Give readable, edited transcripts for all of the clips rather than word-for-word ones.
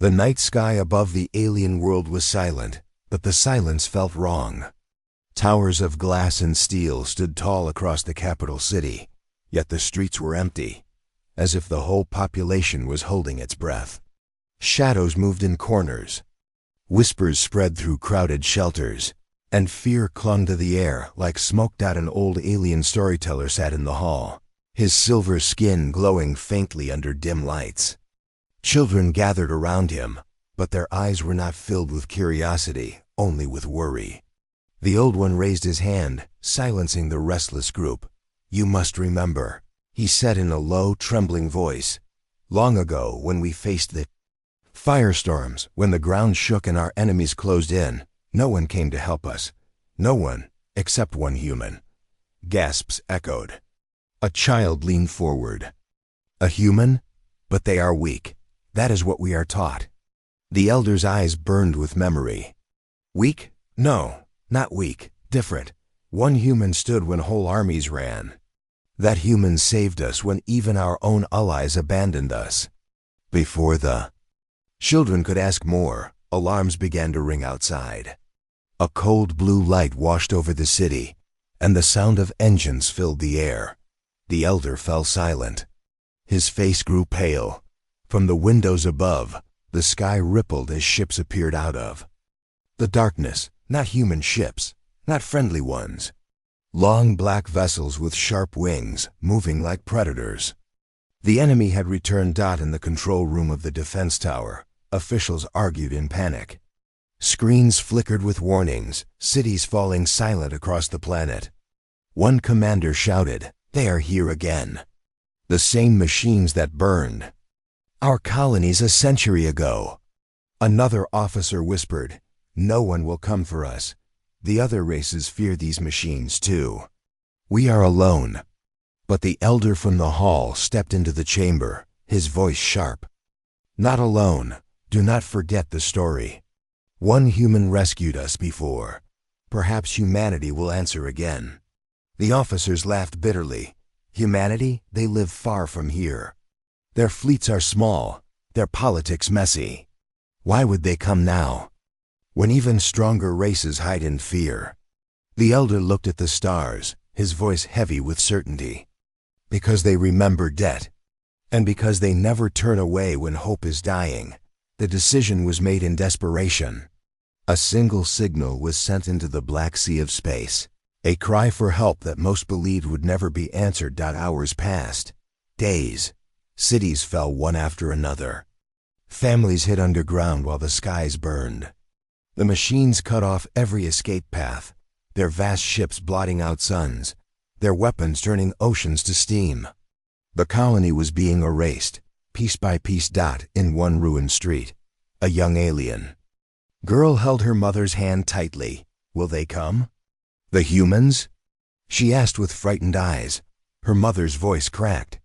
The night sky above the alien world was silent, but the silence felt wrong. Towers of glass and steel stood tall across the capital city, yet the streets were empty, as if the whole population was holding its breath. Shadows moved in corners. Whispers spread through crowded shelters, and fear clung to the air like smoke. An old alien storyteller sat in the hall, his silver skin glowing faintly under dim lights. Children gathered around him, but their eyes were not filled with curiosity, only with worry. The old one raised his hand, silencing the restless group. "You must remember," he said in a low, trembling voice. "Long ago, when we faced the firestorms, when the ground shook and our enemies closed in, no one came to help us. No one, except one human." Gasps echoed. A child leaned forward. "A human? But they are weak. That is what we are taught." The elder's eyes burned with memory. "Weak? No, not weak. Different. One human stood when whole armies ran. That human saved us when even our own allies abandoned us. Before the..." Children could ask more. Alarms began to ring outside. A cold blue light washed over the city, and the sound of engines filled the air. The elder fell silent. His face grew pale. From the windows above, the sky rippled as ships appeared out of the darkness. Not human ships, not friendly ones. Long black vessels with sharp wings, moving like predators. The enemy had returned. In the control room of the defense tower, officials argued in panic. Screens flickered with warnings, cities falling silent across the planet. One commander shouted, "They are here again. The same machines that burned our colonies a century ago." Another officer whispered, "No one will come for us. The other races fear these machines too. We are alone." But the elder from the hall stepped into the chamber, his voice sharp. "Not alone. Do not forget the story. One human rescued us before. Perhaps humanity will answer again." The officers laughed bitterly. "Humanity? They live far from here. Their fleets are small, their politics messy. Why would they come now, when even stronger races hide in fear?" The elder looked at the stars, his voice heavy with certainty. "Because they remember debt, and because they never turn away when hope is dying. The decision was made in desperation." A single signal was sent into the black sea of space, a cry for help that most believed would never be answered. Hours passed. Days. Cities fell one after another. Families hid underground while the skies burned. The machines cut off every escape path, their vast ships blotting out suns, their weapons turning oceans to steam. The colony was being erased, piece by piece. In one ruined street, a young alien girl held her mother's hand tightly. "Will they come? The humans?" she asked with frightened eyes. Her mother's voice cracked.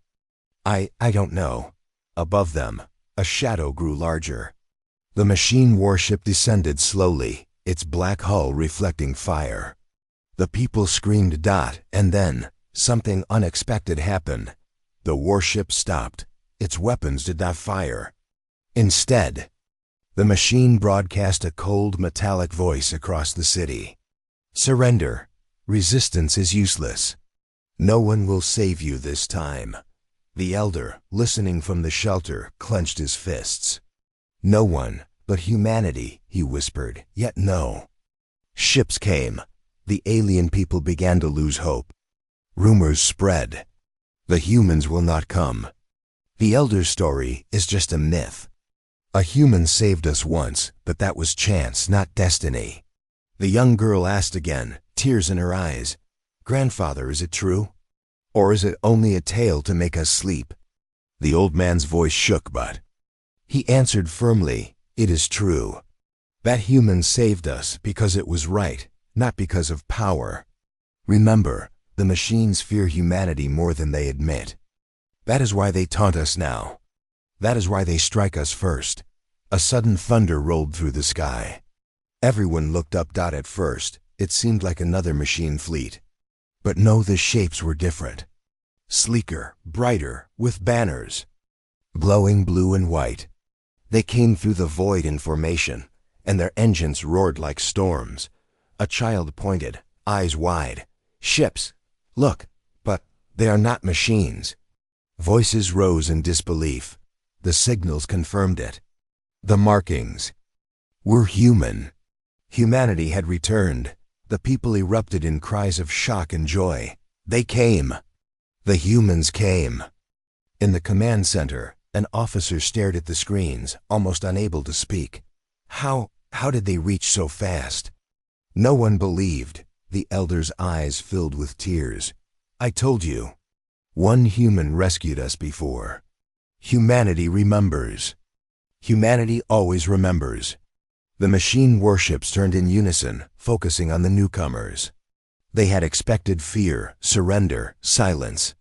I don't know." Above them, a shadow grew larger. The machine warship descended slowly, its black hull reflecting fire. The people screamed. And then, something unexpected happened. The warship stopped. Its weapons did not fire. Instead, the machine broadcast a cold, metallic voice across the city. "Surrender. Resistance is useless. No one will save you this time." The elder, listening from the shelter, clenched his fists. "No one, but humanity," he whispered, yet no. Ships came. The alien people began to lose hope. Rumors spread. "The humans will not come. The elder's story is just a myth. A human saved us once, but that was chance, not destiny." The young girl asked again, tears in her eyes, "Grandfather, is it true? Or is it only a tale to make us sleep?" The old man's voice shook, but he answered firmly, "It is true. That human saved us because it was right, not because of power. Remember, the machines fear humanity more than they admit. That is why they taunt us now. That is why they strike us first." A sudden thunder rolled through the sky. Everyone looked up. At first, it seemed like another machine fleet. But no, the shapes were different. Sleeker, brighter, with banners. Glowing blue and white. They came through the void in formation, and their engines roared like storms. A child pointed, eyes wide. "Ships! Look! But they are not machines." Voices rose in disbelief. The signals confirmed it. The markings. "We're human." Humanity had returned. The people erupted in cries of shock and joy. They came. The humans came. In the command center, an officer stared at the screens, almost unable to speak. How did they reach so fast? No one believed. The elder's eyes filled with tears. "I told you. One human rescued us before." Humanity remembers. Humanity always remembers. The machine warships turned in unison, focusing on the newcomers. They had expected fear, surrender, silence.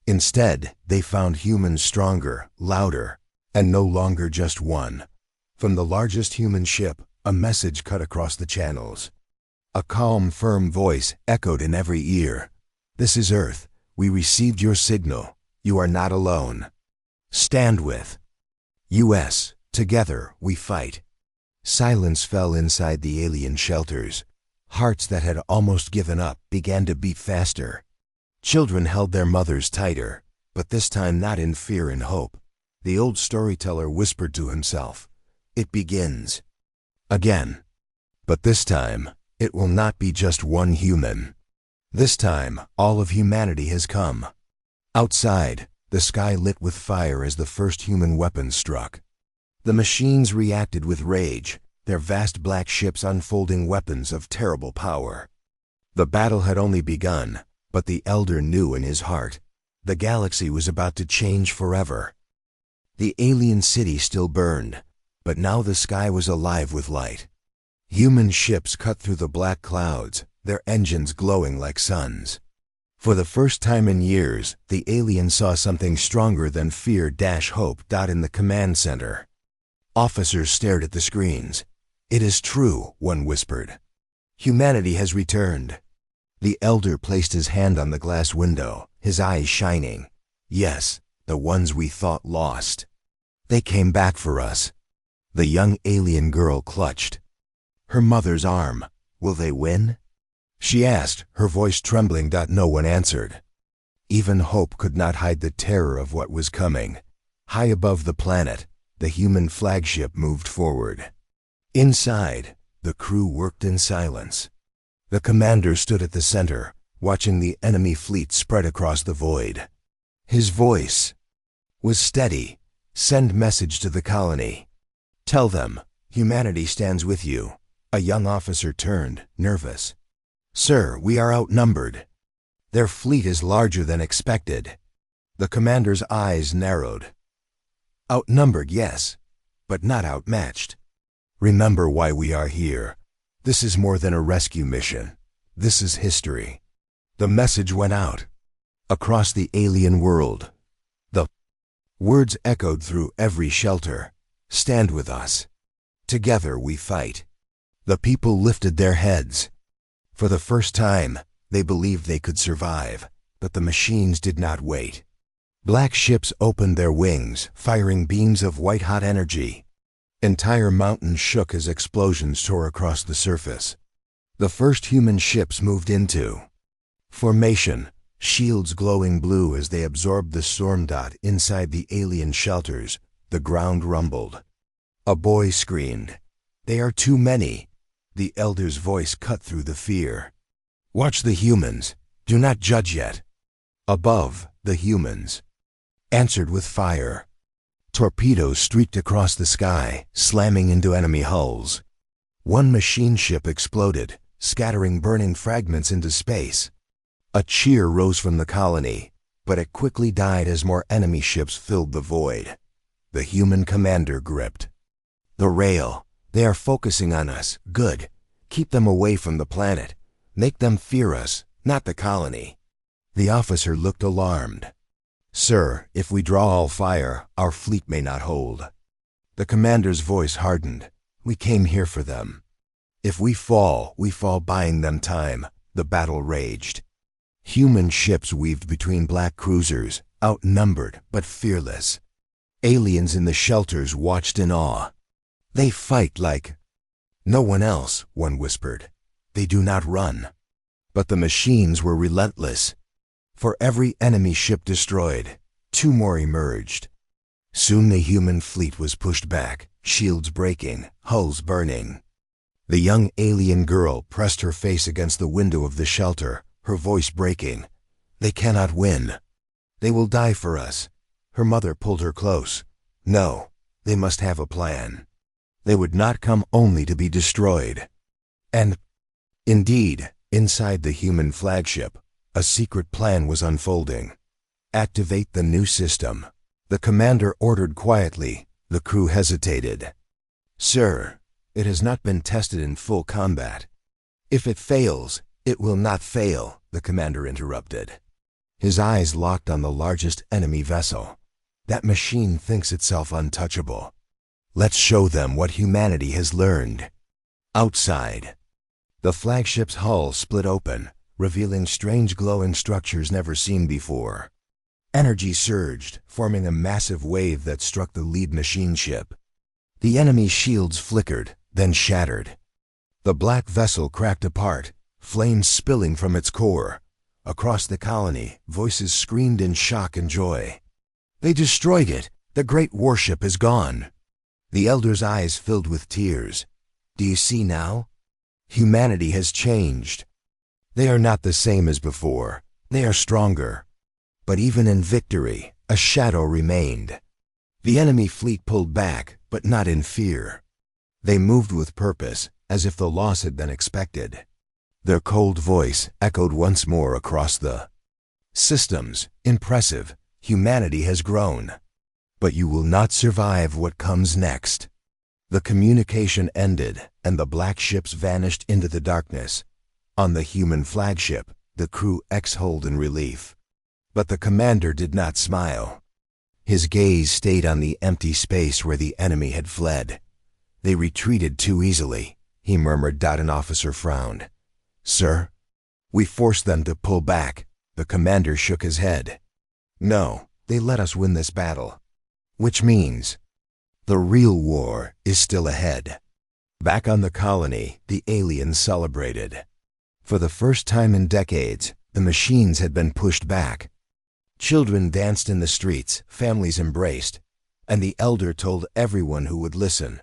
Instead, they found humans stronger, louder, and no longer just one. From the largest human ship, a message cut across the channels. A calm, firm voice echoed in every ear. "This is Earth. We received your signal. You are not alone. Stand with U.S. Together we fight." Silence fell inside the alien shelters. Hearts that had almost given up began to beat faster. Children held their mothers tighter, but this time not in fear and hope. The old storyteller whispered to himself, "It begins again." But this time, it will not be just one human. This time, all of humanity has come. Outside, the sky lit with fire as the first human weapons struck. The machines reacted with rage, their vast black ships unfolding weapons of terrible power. The battle had only begun, but the elder knew in his heart, the galaxy was about to change forever. The alien city still burned, but now the sky was alive with light. Human ships cut through the black clouds, their engines glowing like suns. For the first time in years, the aliens saw something stronger than fear-hope. In the command center, officers stared at the screens. "It is true," one whispered. "Humanity has returned." The elder placed his hand on the glass window, his eyes shining. "Yes, the ones we thought lost. They came back for us." The young alien girl clutched her mother's arm. "Will they win?" she asked, her voice trembling. No one answered. Even hope could not hide the terror of what was coming. High above the planet, the human flagship moved forward. Inside, the crew worked in silence. The commander stood at the center, watching the enemy fleet spread across the void. His voice was steady. "Send message to the colony. Tell them, humanity stands with you." A young officer turned, nervous. "Sir, we are outnumbered. Their fleet is larger than expected." The commander's eyes narrowed. "Outnumbered, yes, but not outmatched. Remember why we are here. This is more than a rescue mission. This is history." The message went out. Across the alien world, the words echoed through every shelter. "Stand with us. Together we fight." The people lifted their heads. For the first time, they believed they could survive, but the machines did not wait. Black ships opened their wings, firing beams of white-hot energy. Entire mountains shook as explosions tore across the surface. The first human ships moved into formation, shields glowing blue as they absorbed the storm. Inside the alien shelters, the ground rumbled. A boy screamed, "They are too many." The elder's voice cut through the fear. "Watch the humans. Do not judge yet." Above, the humans answered with fire. Torpedoes streaked across the sky, slamming into enemy hulls. One machine ship exploded, scattering burning fragments into space. A cheer rose from the colony, but it quickly died as more enemy ships filled the void. The human commander gripped the rail. "They are focusing on us. Good. Keep them away from the planet. Make them fear us, not the colony." The officer looked alarmed. "Sir, if we draw all fire, our fleet may not hold." The commander's voice hardened. "We came here for them. If we fall buying them time." The battle raged. Human ships weaved between black cruisers, outnumbered but fearless. Aliens in the shelters watched in awe. "They fight like no one else," one whispered. "They do not run." But the machines were relentless. For every enemy ship destroyed, 2 more emerged. Soon the human fleet was pushed back, shields breaking, hulls burning. The young alien girl pressed her face against the window of the shelter, her voice breaking. "They cannot win. They will die for us." Her mother pulled her close. "No, they must have a plan. They would not come only to be destroyed." And, indeed, inside the human flagship, a secret plan was unfolding. "Activate the new system," the commander ordered quietly. The crew hesitated. "Sir, it has not been tested in full combat." "If it fails, it will not fail," the commander interrupted. His eyes locked on the largest enemy vessel. "That machine thinks itself untouchable. Let's show them what humanity has learned." Outside, the flagship's hull split open, revealing strange glowing structures never seen before. Energy surged, forming a massive wave that struck the lead machine ship. The enemy's shields flickered, then shattered. The black vessel cracked apart, flames spilling from its core. Across the colony, voices screamed in shock and joy. "They destroyed it! The great warship is gone!" The elder's eyes filled with tears. "Do you see now? Humanity has changed. They are not the same as before. They are stronger." But even in victory, a shadow remained. The enemy fleet pulled back, but not in fear. They moved with purpose, as if the loss had been expected. Their cold voice echoed once more across the systems. "Impressive. Humanity has grown. But you will not survive what comes next." The communication ended, and the black ships vanished into the darkness. On the human flagship, the crew exhaled in relief. But the commander did not smile. His gaze stayed on the empty space where the enemy had fled. "They retreated too easily," he murmured. An officer frowned. "Sir, we forced them to pull back." The commander shook his head. "No, they let us win this battle. Which means the real war is still ahead." Back on the colony, the aliens celebrated. For the first time in decades, the machines had been pushed back. Children danced in the streets, families embraced, and the elder told everyone who would listen,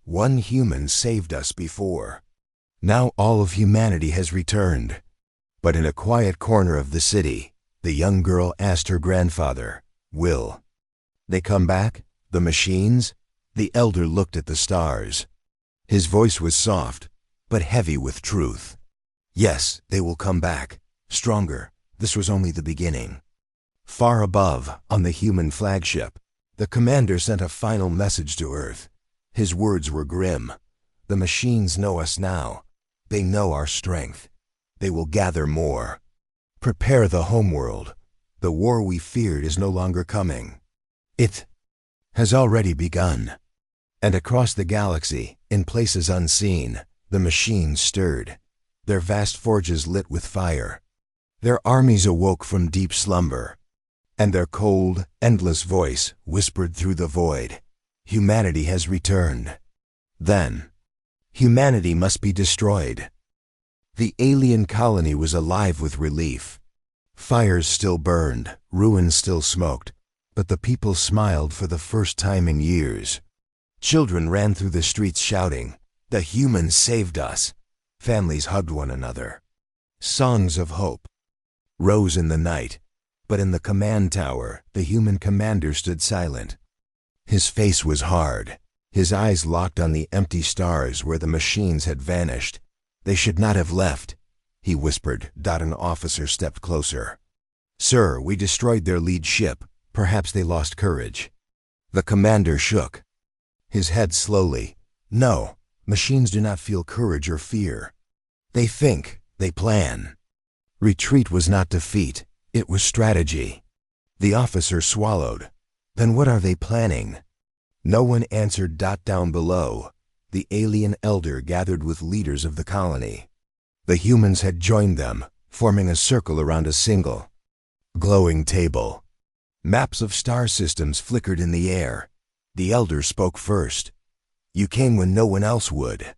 "One human saved us before. Now all of humanity has returned." But in a quiet corner of the city, the young girl asked her grandfather, "Will they come back? The machines?" The elder looked at the stars. His voice was soft, but heavy with truth. "Yes, they will come back. Stronger. This was only the beginning." Far above, on the human flagship, the commander sent a final message to Earth. His words were grim. "The machines know us now. They know our strength. They will gather more. Prepare the homeworld. The war we feared is no longer coming. It has already begun." And across the galaxy, in places unseen, the machines stirred, their vast forges lit with fire. Their armies awoke from deep slumber, and their cold, endless voice whispered through the void, "Humanity has returned." Then, humanity must be destroyed. The alien colony was alive with relief. Fires still burned, ruins still smoked, but the people smiled for the first time in years. Children ran through the streets shouting, "The humans saved us." Families hugged one another. Songs of hope rose in the night, but in the command tower, the human commander stood silent. His face was hard, his eyes locked on the empty stars where the machines had vanished. "They should not have left," he whispered. An officer stepped closer. "Sir, we destroyed their lead ship. Perhaps they lost courage." The commander shook his head slowly. "No, machines do not feel courage or fear. They think, they plan." Retreat was not defeat, it was strategy. The officer swallowed. "Then what are they planning?" No one answered. Down below, the alien elder gathered with leaders of the colony. The humans had joined them, forming a circle around a single glowing table. Maps of star systems flickered in the air. The elder spoke first. You came when no one else would.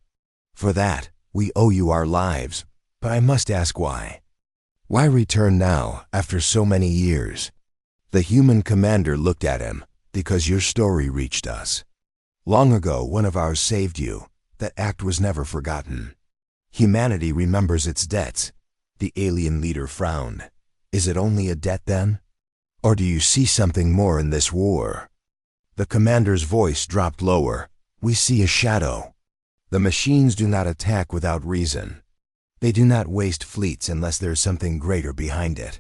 For that, we owe you our lives, but I must ask why. Why return now, after so many years? The human commander looked at him. Because your story reached us. Long ago, one of ours saved you. That act was never forgotten. Humanity remembers its debts. The alien leader frowned. Is it only a debt then? Or do you see something more in this war? The commander's voice dropped lower. We see a shadow. The machines do not attack without reason. They do not waste fleets unless there is something greater behind it.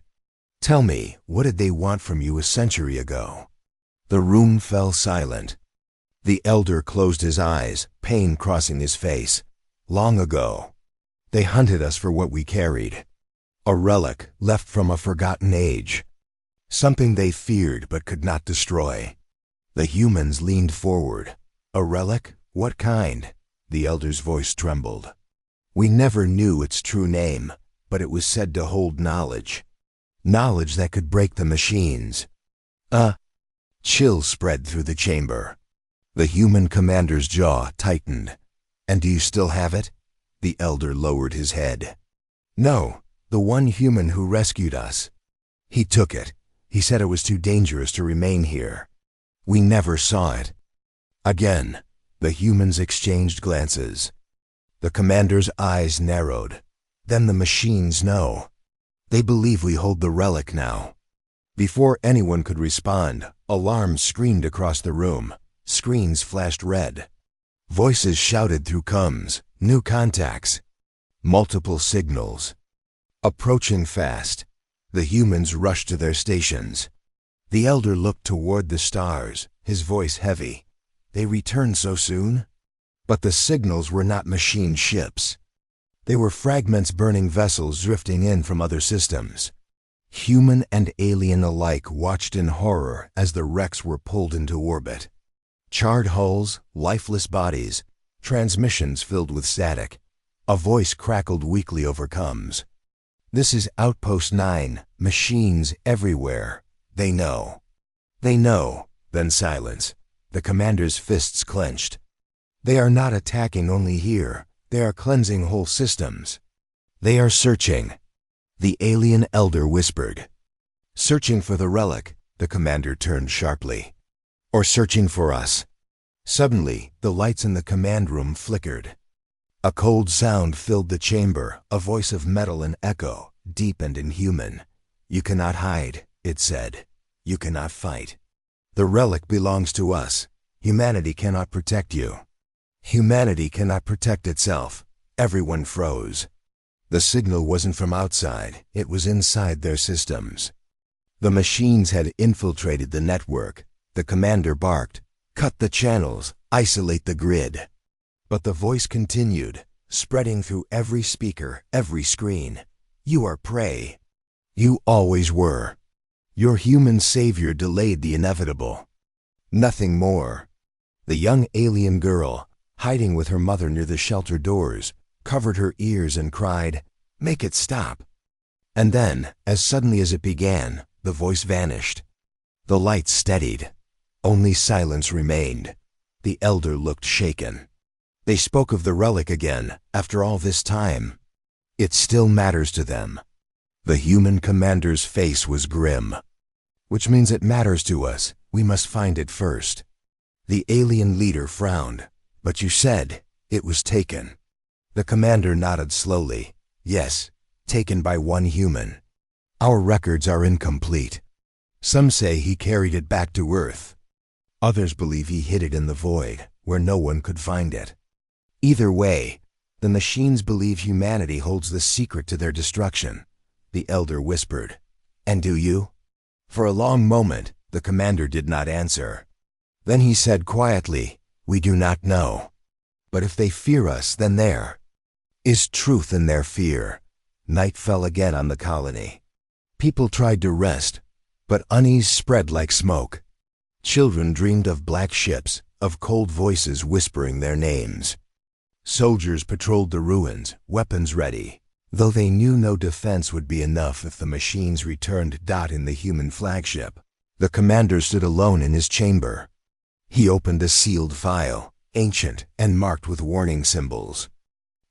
Tell me, what did they want from you a century ago? The room fell silent. The elder closed his eyes, pain crossing his face. Long ago, they hunted us for what we carried. A relic left from a forgotten age. Something they feared but could not destroy. The humans leaned forward. A relic? What kind? The elder's voice trembled. We never knew its true name, but it was said to hold knowledge. Knowledge that could break the machines. Chill spread through the chamber. The human commander's jaw tightened. And do you still have it? The elder lowered his head. No, the one human who rescued us. He took it. He said it was too dangerous to remain here. We never saw it. Again, the humans exchanged glances. The commander's eyes narrowed. Then the machines know. They believe we hold the relic now. Before anyone could respond, alarms screamed across the room. Screens flashed red. Voices shouted through comms. New contacts. Multiple signals. Approaching fast. The humans rushed to their stations. The elder looked toward the stars, his voice heavy. They returned so soon? But the signals were not machine ships. They were fragments burning vessels drifting in from other systems. Human and alien alike watched in horror as the wrecks were pulled into orbit. Charred hulls, lifeless bodies, transmissions filled with static. A voice crackled weakly over comms. This is Outpost 9, machines everywhere. They know. They know. Then silence. The commander's fists clenched. They are not attacking only here. They are cleansing whole systems. They are searching. The alien elder whispered. Searching for the relic, the commander turned sharply. Or searching for us. Suddenly, the lights in the command room flickered. A cold sound filled the chamber, a voice of metal and echo, deep and inhuman. You cannot hide, it said. You cannot fight. The relic belongs to us. Humanity cannot protect you. Humanity cannot protect itself. Everyone froze. The signal wasn't from outside, it was inside their systems. The machines had infiltrated the network. The commander barked, cut the channels, isolate the grid. But the voice continued, spreading through every speaker, every screen. You are prey. You always were. Your human savior delayed the inevitable. Nothing more. The young alien girl, hiding with her mother near the shelter doors, covered her ears and cried, "Make it stop." And then, as suddenly as it began, the voice vanished. The lights steadied. Only silence remained. The elder looked shaken. They spoke of the relic again, after all this time. It still matters to them. The human commander's face was grim. Which means it matters to us. We must find it first. The alien leader frowned. But you said it was taken. The commander nodded slowly. Yes, taken by one human. Our records are incomplete. Some say he carried it back to Earth. Others believe he hid it in the void, where no one could find it. Either way, the machines believe humanity holds the secret to their destruction. The elder whispered. And do you? For a long moment, the commander did not answer. Then he said quietly, We do not know. But if they fear us, then there is truth in their fear. Night fell again on the colony. People tried to rest, but unease spread like smoke. Children dreamed of black ships, of cold voices whispering their names. Soldiers patrolled the ruins, weapons ready, though they knew no defense would be enough if the machines returned. In the human flagship, The commander stood alone in his chamber. He opened a sealed file, ancient and marked with warning symbols.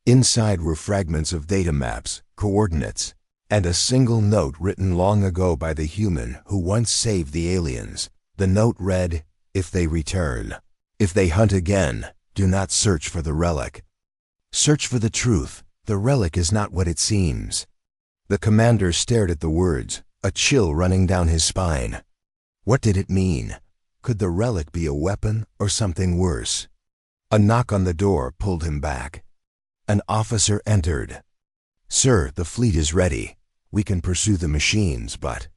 Inside were fragments of data maps, coordinates, and a single note written long ago by the human who once saved the aliens. The note read, "If they return, if they hunt again, do not search for the relic. Search for the truth. The relic is not what it seems." The commander stared at the words, a chill running down his spine. What did it mean? Could the relic be a weapon or something worse? A knock on the door pulled him back. An officer entered. "Sir, the fleet is ready. We can pursue the machines, but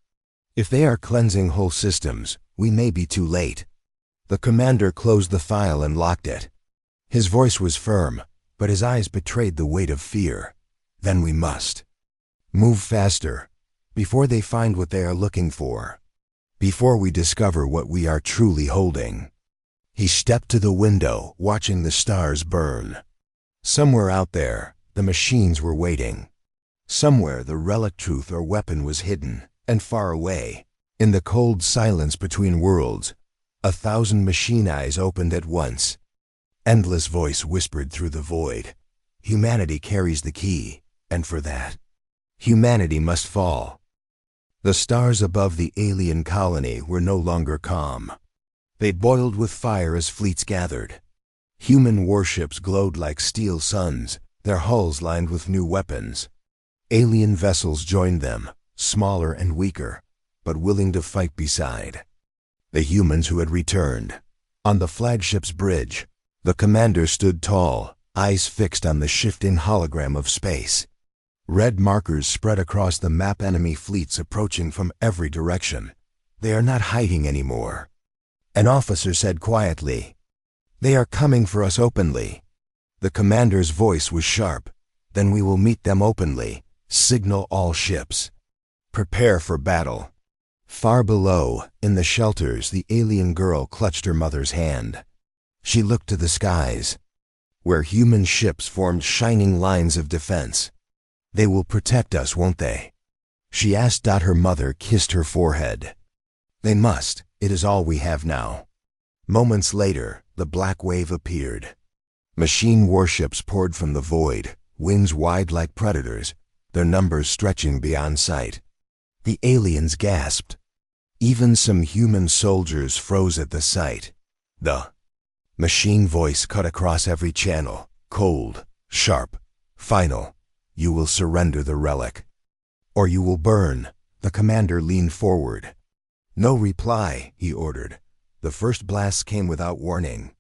if they are cleansing whole systems, we may be too late." The commander closed the file and locked it. His voice was firm, but his eyes betrayed the weight of fear. "Then we must move faster, before they find what they are looking for, before we discover what we are truly holding." He stepped to the window, watching the stars burn. Somewhere out there, the machines were waiting. Somewhere the relic truth or weapon was hidden, and far away, in the cold silence between worlds, 1,000 machine eyes opened at once. Endless voice whispered through the void. Humanity carries the key, and for that, humanity must fall. The stars above the alien colony were no longer calm. They boiled with fire as fleets gathered. Human warships glowed like steel suns, their hulls lined with new weapons. Alien vessels joined them, smaller and weaker, but willing to fight beside the humans who had returned. On the flagship's bridge, the commander stood tall, eyes fixed on the shifting hologram of space. Red markers spread across the map, enemy fleets approaching from every direction. They are not hiding anymore. An officer said quietly, "They are coming for us openly." The commander's voice was sharp. "Then we will meet them openly. Signal all ships. Prepare for battle." Far below, in the shelters, the alien girl clutched her mother's hand. She looked to the skies, where human ships formed shining lines of defense. "They will protect us, won't they?" she asked. Her mother kissed her forehead. "They must. It is all we have now." Moments later, the black wave appeared. Machine warships poured from the void, wings wide like predators, their numbers stretching beyond sight. The aliens gasped. Even some human soldiers froze at the sight. The machine voice cut across every channel, cold, sharp, final. "You will surrender the relic, or you will burn." The commander leaned forward. "No reply," he ordered. The first blasts came without warning.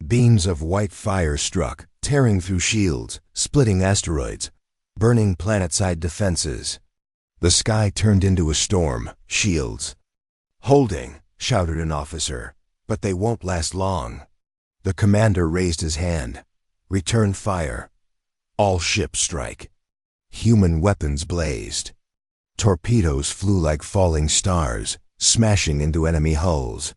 Beams of white fire struck, tearing through shields, splitting asteroids, burning planet-side defenses. The sky turned into a storm. "Shields." "Holding," shouted an officer. "But they won't last long." The commander raised his hand. "Return fire. All ships strike." Human weapons blazed. Torpedoes flew like falling stars, smashing into enemy hulls.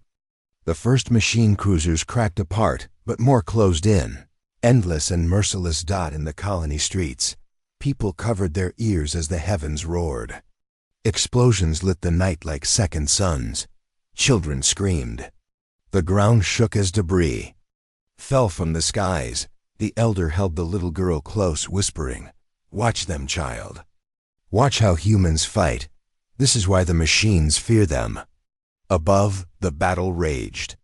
The first machine cruisers cracked apart, but more closed in. Endless and merciless dot in the colony streets. People covered their ears as the heavens roared. Explosions lit the night like second suns. Children screamed. The ground shook as debris fell from the skies. The elder held the little girl close, whispering, "Watch them, child. Watch how humans fight. This is why the machines fear them." Above, the battle raged.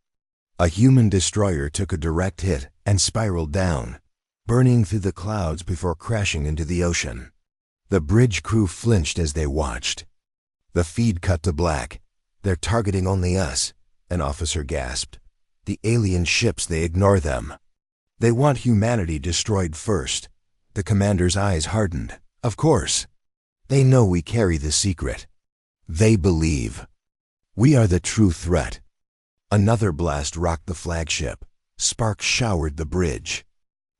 A human destroyer took a direct hit and spiraled down, burning through the clouds before crashing into the ocean. The bridge crew flinched as they watched. The feed cut to black. "They're targeting only us," an officer gasped. "The alien ships, they ignore them. They want humanity destroyed first." The commander's eyes hardened. "Of course. They know we carry the secret. They believe we are the true threat." Another blast rocked the flagship. Sparks showered the bridge.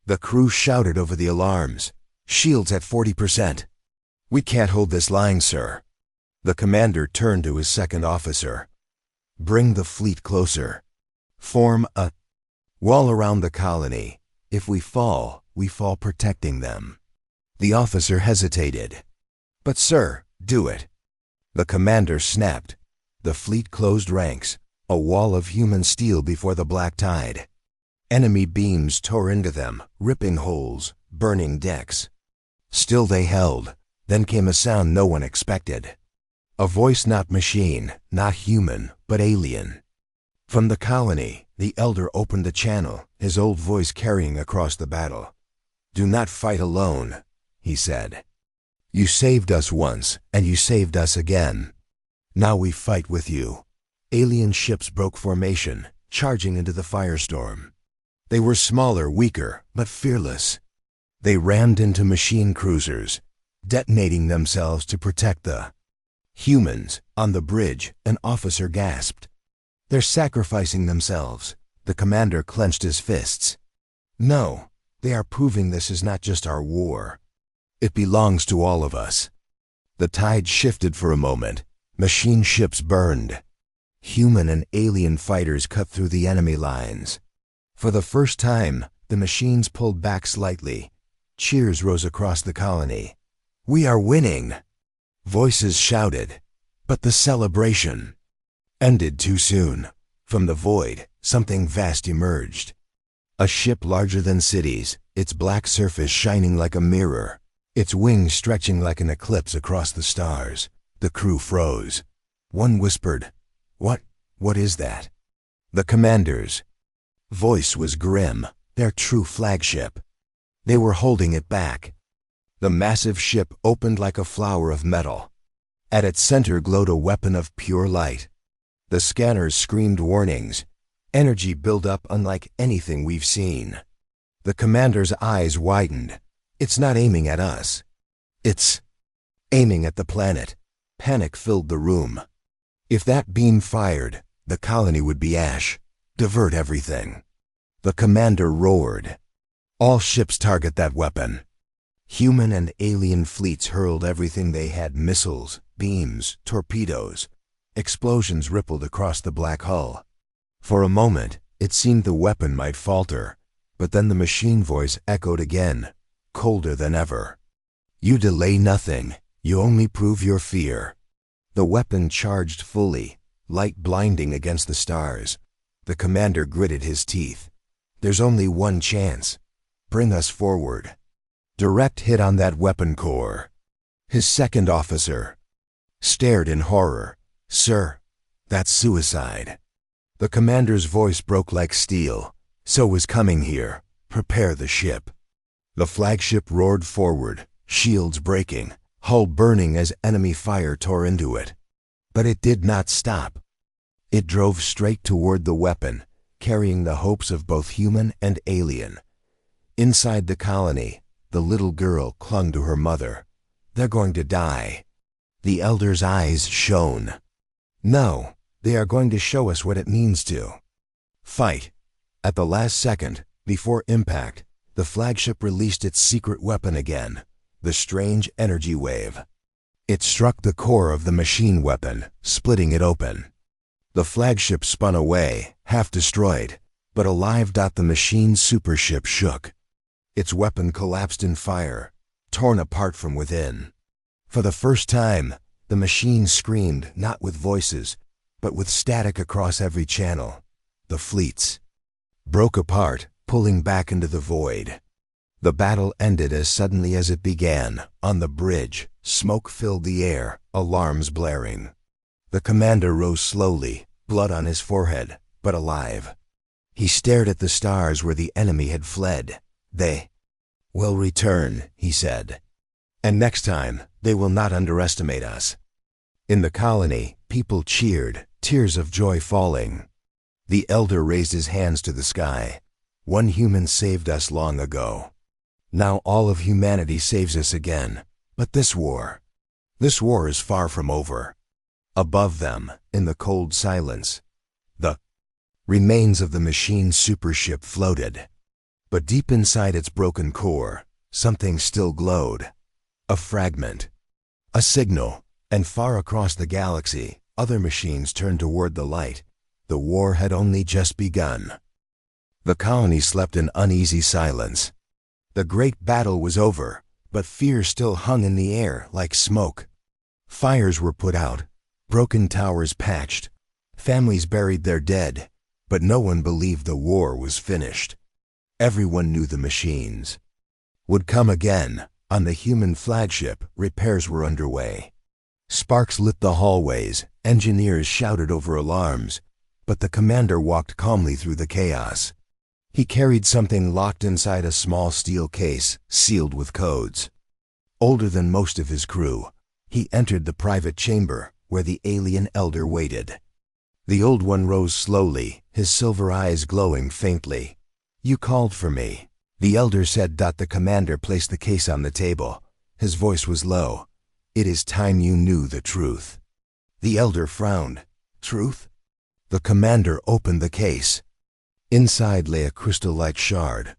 The crew shouted over the alarms. "Shields at 40%. We can't hold this line, sir." The commander turned to his second officer. "Bring the fleet closer. Form a wall around the colony. If we fall protecting them." The officer hesitated. "But sir, do it." The commander snapped. The fleet closed ranks, a wall of human steel before the black tide. Enemy beams tore into them, ripping holes, burning decks. Still they held. Then came a sound no one expected. A voice not machine, not human, but alien. From the colony, the elder opened the channel, his old voice carrying across the battle. "Do not fight alone," he said. "You saved us once, and you saved us again. Now we fight with you." Alien ships broke formation, charging into the firestorm. They were smaller, weaker, but fearless. They rammed into machine cruisers, detonating themselves to protect the humans. On the bridge, an officer gasped. "They're sacrificing themselves." The commander clenched his fists. "No, they are proving this is not just our war. It belongs to all of us." The tide shifted for a moment. Machine ships burned. Human and alien fighters cut through the enemy lines. For the first time, the machines pulled back slightly. Cheers rose across the colony. "We are winning!" Voices shouted. But the celebration ended too soon. From the void, something vast emerged. A ship larger than cities, its black surface shining like a mirror, its wings stretching like an eclipse across the stars. The crew froze. One whispered, What is that?" The commander's voice was grim, their true flagship. They were holding it back. The massive ship opened like a flower of metal. At its center glowed a weapon of pure light. The scanners screamed warnings. Energy built up unlike anything we've seen. The commander's eyes widened. "It's not aiming at us. It's aiming at the planet." Panic filled the room. If that beam fired, the colony would be ash. Divert everything. The commander roared. "All ships target that weapon." Human and alien fleets hurled everything they had: missiles, beams, torpedoes. Explosions rippled across the black hull. For a moment, it seemed the weapon might falter, but then the machine voice echoed again, colder than ever. "You delay nothing. You only prove your fear." The weapon charged fully, light blinding against the stars. The commander gritted his teeth. "There's only one chance. Bring us forward." Direct hit on that weapon core. His second officer stared in horror. "Sir, that's suicide." The commander's voice broke like steel. "So is coming here. Prepare the ship." The flagship roared forward, shields breaking, hull burning as enemy fire tore into it. But it did not stop. It drove straight toward the weapon, carrying the hopes of both human and alien. Inside the colony, the little girl clung to her mother. "They're going to die." The elder's eyes shone. "No, they are going to show us what it means to fight." At the last second, before impact, the flagship released its secret weapon again, the strange energy wave. It struck the core of the machine weapon, splitting it open. The flagship spun away, half destroyed, but alive. The machine supership shook. Its weapon collapsed in fire, torn apart from within. For the first time, the machine screamed not with voices, but with static across every channel. The fleets broke apart, pulling back into the void. The battle ended as suddenly as it began. On the bridge, smoke filled the air, alarms blaring. The commander rose slowly, blood on his forehead, but alive. He stared at the stars where the enemy had fled. "They will return," he said. "And next time, they will not underestimate us." In the colony, people cheered, tears of joy falling. The elder raised his hands to the sky. "One human saved us long ago. Now all of humanity saves us again. But this war is far from over." Above them, in the cold silence, the remains of the machine supership floated. But deep inside its broken core, something still glowed. A fragment, a signal, and far across the galaxy, other machines turned toward the light. The war had only just begun. The colony slept in uneasy silence. The great battle was over, but fear still hung in the air like smoke. Fires were put out, Broken towers patched, families buried their dead, but no one believed the war was finished. Everyone knew the machines would come again. On the human flagship, repairs were underway. Sparks lit the hallways, engineers shouted over alarms, but the commander walked calmly through the chaos. He carried something locked inside a small steel case, sealed with codes. Older than most of his crew, he entered the private chamber where the alien elder waited. The old one rose slowly, his silver eyes glowing faintly. "You called for me," the elder said. The commander placed the case on the table. His voice was low. "It is time you knew the truth." The elder frowned. "Truth?" The commander opened the case. Inside lay a crystal-like shard,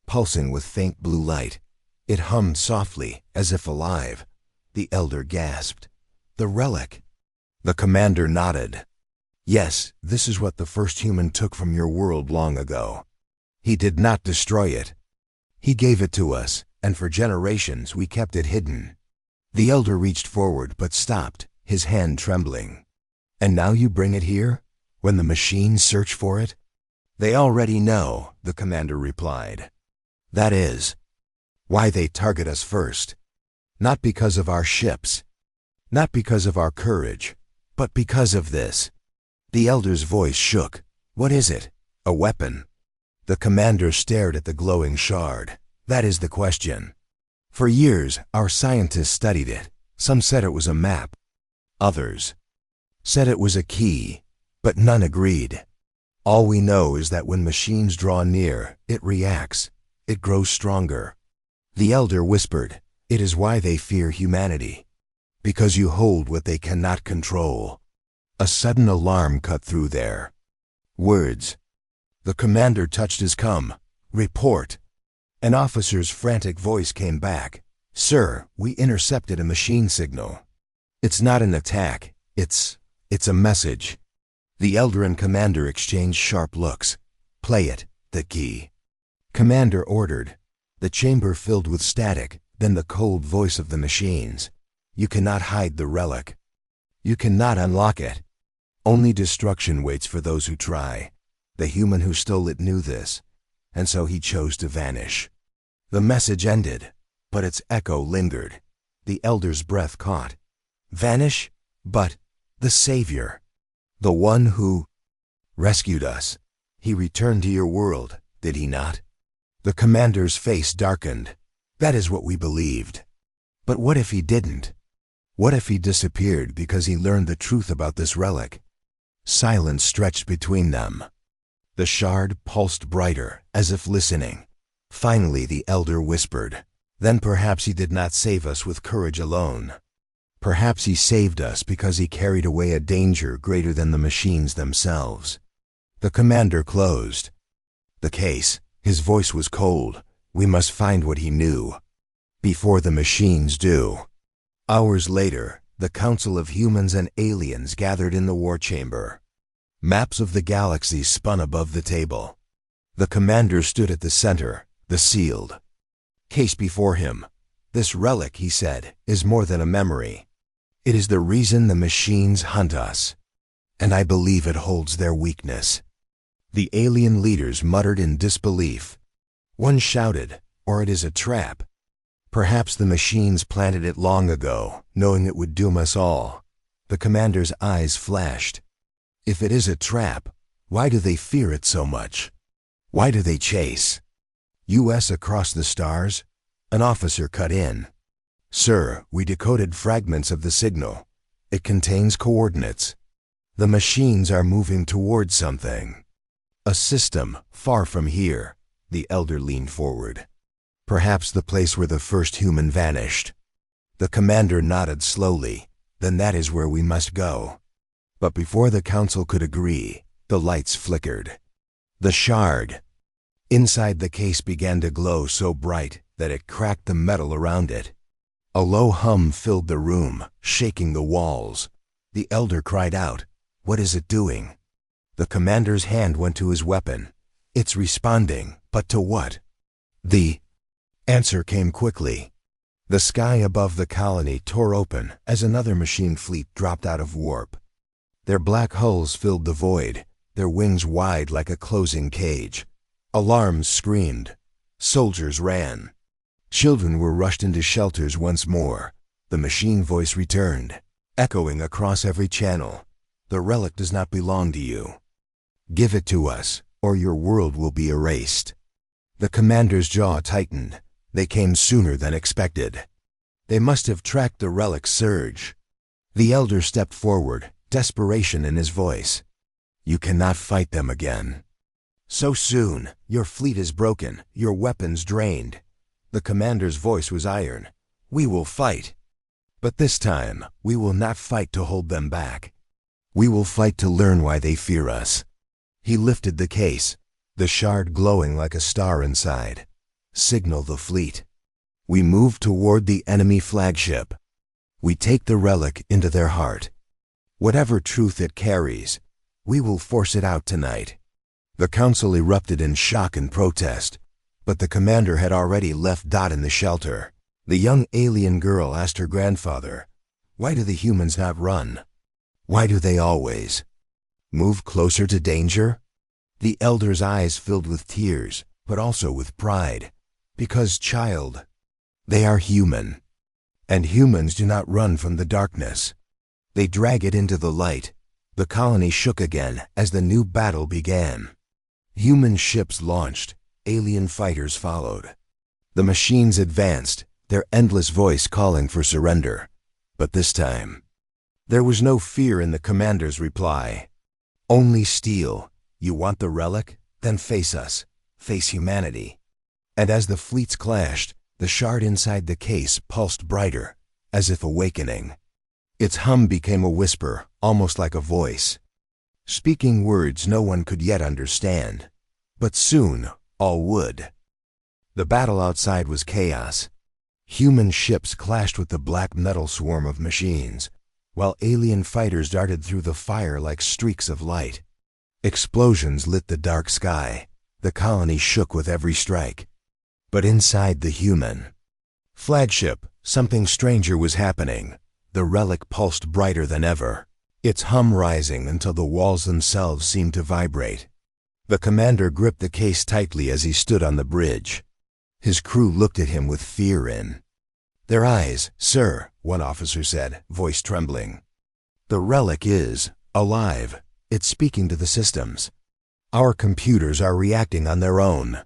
pulsing with faint blue light. It hummed softly, as if alive. The elder gasped. "The relic." The commander nodded. "Yes, this is what the first human took from your world long ago. He did not destroy it. He gave it to us, and for generations we kept it hidden." The elder reached forward but stopped, his hand trembling. "And now you bring it here, when the machines search for it?" "They already know," the commander replied. "That is why they target us first. Not because of our ships, not because of our courage, but because of this." The elder's voice shook. "What is it? A weapon?" The commander stared at the glowing shard. "That is the question. For years, our scientists studied it. Some said it was a map. Others said it was a key, but none agreed. All we know is that when machines draw near, it reacts. It grows stronger." The elder whispered, "It is why they fear humanity. Because you hold what they cannot control." A sudden alarm cut through their words. The commander touched his cum. "Report." An officer's frantic voice came back. "Sir, we intercepted a machine signal. It's not an attack. It's a message." The elder and commander exchanged sharp looks. "Play it," the key commander ordered. The chamber filled with static, then the cold voice of the machines. "You cannot hide the relic. You cannot unlock it. Only destruction waits for those who try. The human who stole it knew this, and so he chose to vanish." The message ended, but its echo lingered. The elder's breath caught. "Vanish? But the Savior, the one who rescued us, he returned to your world, did he not?" The commander's face darkened. "That is what we believed. But what if he didn't? What if he disappeared because he learned the truth about this relic?" Silence stretched between them. The shard pulsed brighter, as if listening. Finally the elder whispered, "Then perhaps he did not save us with courage alone. Perhaps he saved us because he carried away a danger greater than the machines themselves." The commander closed the case. His voice was cold. "We must find what he knew before the machines do." Hours later, the Council of Humans and Aliens gathered in the war chamber. Maps of the galaxy spun above the table. The commander stood at the center, the sealed case before him. "This relic," he said, "is more than a memory. It is the reason the machines hunt us, and I believe it holds their weakness." The alien leaders muttered in disbelief. One shouted, "Or it is a trap. Perhaps the machines planted it long ago, knowing it would doom us all." The commander's eyes flashed. "If it is a trap, why do they fear it so much? Why do they chase US across the stars?" An officer cut in. "Sir, we decoded fragments of the signal. It contains coordinates. The machines are moving towards something. A system far from here." The elder leaned forward. "Perhaps the place where the first human vanished." The commander nodded slowly. "Then that is where we must go." But before the council could agree, the lights flickered. The shard inside the case began to glow so bright that it cracked the metal around it. A low hum filled the room, shaking the walls. The elder cried out, "What is it doing?" The commander's hand went to his weapon. "It's responding, but to what?" The answer came quickly. The sky above the colony tore open as another machine fleet dropped out of warp. Their black hulls filled the void, their wings wide like a closing cage. Alarms screamed. Soldiers ran. Children were rushed into shelters once more. The machine voice returned, echoing across every channel. The relic does not belong to you. Give it to us, or your world will be erased. The commander's jaw tightened. They came sooner than expected. They must have tracked the relic's surge. The elder stepped forward, desperation in his voice. You cannot fight them again. So soon, your fleet is broken, your weapons drained. The commander's voice was iron. We will fight. But this time, we will not fight to hold them back. We will fight to learn why they fear us. He lifted the case, the shard glowing like a star inside. Signal the fleet. We move toward the enemy flagship. We take the relic into their heart. Whatever truth it carries, we will force it out tonight. The council erupted in shock and protest, but the commander had already left Dot in the shelter. The young alien girl asked her grandfather, "Why do the humans not run? Why do they always move closer to danger?" The elder's eyes filled with tears, but also with pride. Because, child, they are human. And humans do not run from the darkness. They drag it into the light. The colony shook again as the new battle began. Human ships launched. Alien fighters followed. The machines advanced, their endless voice calling for surrender. But this time, there was no fear in the commander's reply. Only steel. You want the relic? Then face us. Face humanity. And as the fleets clashed, the shard inside the case pulsed brighter, as if awakening. Its hum became a whisper, almost like a voice, speaking words no one could yet understand. But soon, all would. The battle outside was chaos. Human ships clashed with the black metal swarm of machines, while alien fighters darted through the fire like streaks of light. Explosions lit the dark sky. The colony shook with every strike. But inside the human flagship, something stranger was happening. The relic pulsed brighter than ever, its hum rising until the walls themselves seemed to vibrate. The commander gripped the case tightly as he stood on the bridge. His crew looked at him with fear in their eyes. "Sir," one officer said, voice trembling, "the relic is alive. It's speaking to the systems. Our computers are reacting on their own."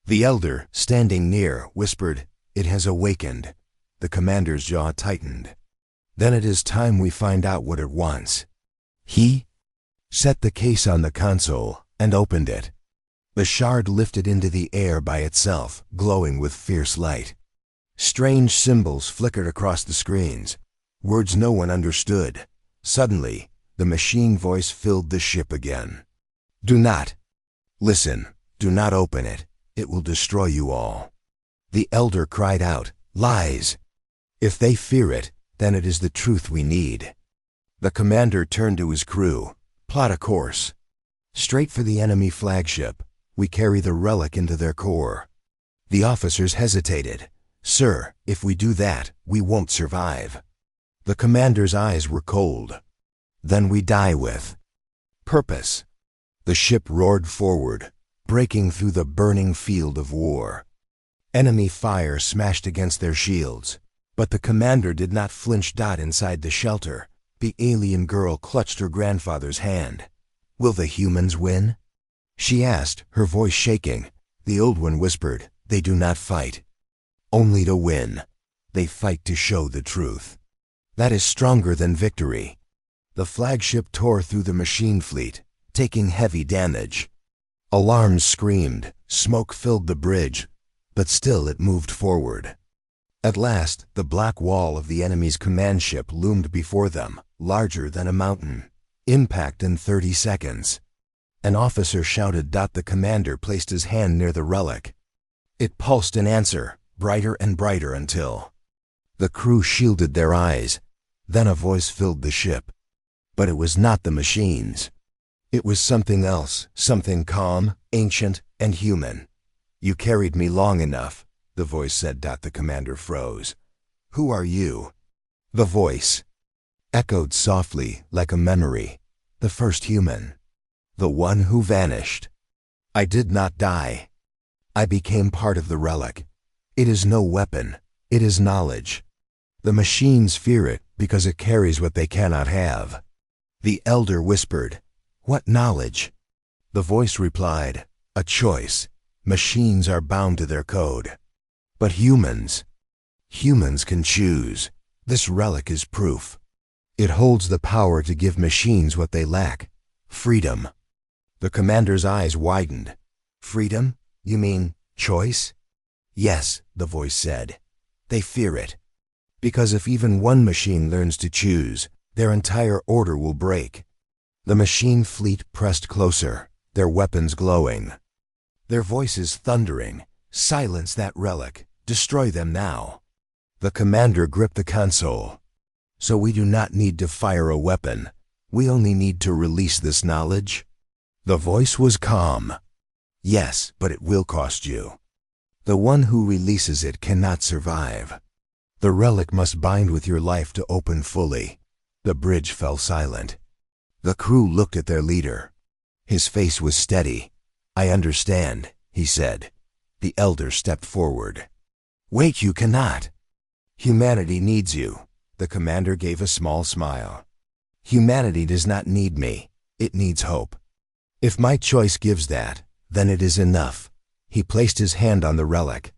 The elder, standing near, whispered, "It has awakened." The commander's jaw tightened. "Then it is time we find out what it wants." He set the case on the console and opened it. The shard lifted into the air by itself, glowing with fierce light. Strange symbols flickered across the screens, words no one understood. Suddenly, the machine voice filled the ship again. "Do not listen. Do not open it. It will destroy you all." The elder cried out, "Lies! If they fear it, then it is the truth we need." The commander turned to his crew. "Plot a course. Straight for the enemy flagship. We carry the relic into their core." The officers hesitated. "Sir, if we do that, we won't survive." The commander's eyes were cold. "Then we die with purpose." The ship roared forward, breaking through the burning field of war. Enemy fire smashed against their shields, but the commander did not flinch. Dot inside the shelter. The alien girl clutched her grandfather's hand. "Will the humans win?" she asked, her voice shaking. The old one whispered, "They do not fight only to win. They fight to show the truth. That is stronger than victory." The flagship tore through the machine fleet, taking heavy damage. Alarms screamed, smoke filled the bridge, but still it moved forward. At last, the black wall of the enemy's command ship loomed before them, larger than a mountain. Impact in 30 seconds. An officer shouted. The commander placed his hand near the relic. It pulsed in answer, brighter and brighter until the crew shielded their eyes. Then a voice filled the ship. But it was not the machines. It was something else, something calm, ancient, and human. "You carried me long enough," the voice said. The commander froze. "Who are you?" The voice echoed softly like a memory. the first human, the one who vanished. I did not die. I became part of the relic. It is no weapon, it is knowledge. The machines fear it because it carries what they cannot have. The elder whispered, "What knowledge?" The voice replied, "A choice. Machines are bound to their code. But humans can choose. This relic is proof. It holds the power to give machines what they lack, freedom." The commander's eyes widened. "Freedom? You mean choice?" "Yes," the voice said. "They fear it. Because if even one machine learns to choose, their entire order will break." The machine fleet pressed closer, their weapons glowing. Their voices thundering, "Silence that relic. Destroy them now." The commander gripped the console. "So we do not need to fire a weapon. We only need to release this knowledge?" The voice was calm. "Yes, but it will cost you. The one who releases it cannot survive. The relic must bind with your life to open fully." The bridge fell silent. The crew looked at their leader. His face was steady. "I understand," he said. The elder stepped forward. "Wait, you cannot. Humanity needs you." The commander gave a small smile. "Humanity does not need me. It needs hope. If my choice gives that, then it is enough." He placed his hand on the relic.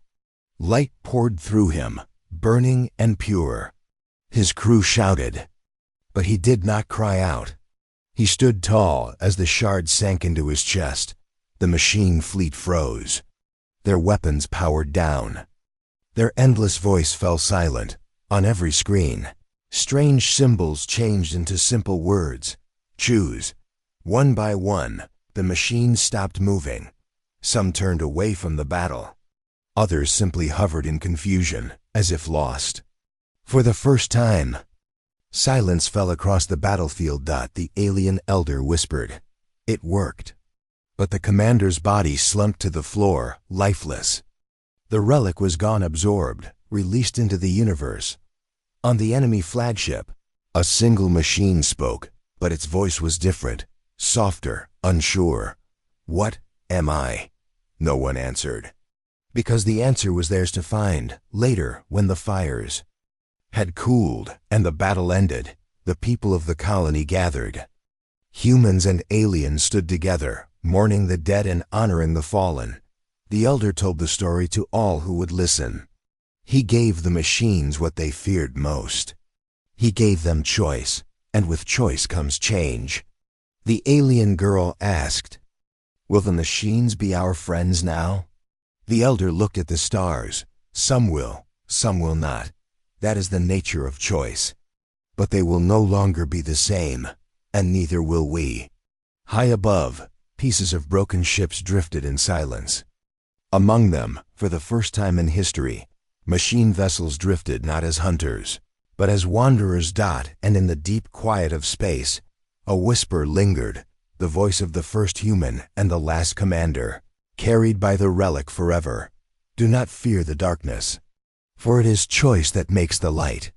Light poured through him, burning and pure. His crew shouted, but he did not cry out. He stood tall as the shard sank into his chest. The machine fleet froze. Their weapons powered down. Their endless voice fell silent. On every screen, strange symbols changed into simple words. Choose. One by one, the machines stopped moving. Some turned away from the battle. Others simply hovered in confusion, as if lost. For the first time, silence fell across the battlefield. The alien elder whispered. It worked. But the commander's body slumped to the floor, lifeless. The relic was gone, absorbed, released into the universe. On the enemy flagship, a single machine spoke, but its voice was different, softer, unsure. "What am I?" No one answered. Because the answer was theirs to find, later, when the fires had cooled and the battle ended. The people of the colony gathered. Humans and aliens stood together, mourning the dead and honoring the fallen. The elder told the story to all who would listen. He gave the machines what they feared most. He gave them choice, and with choice comes change. The alien girl asked, "Will the machines be our friends now?" The elder looked at the stars. "Some will not. That is the nature of choice. But they will no longer be the same, and neither will we." High above, pieces of broken ships drifted in silence. Among them, for the first time in history, machine vessels drifted not as hunters, but as wanderers. And in the deep quiet of space, a whisper lingered, the voice of the first human and the last commander, carried by the relic forever. "Do not fear the darkness, for it is choice that makes the light."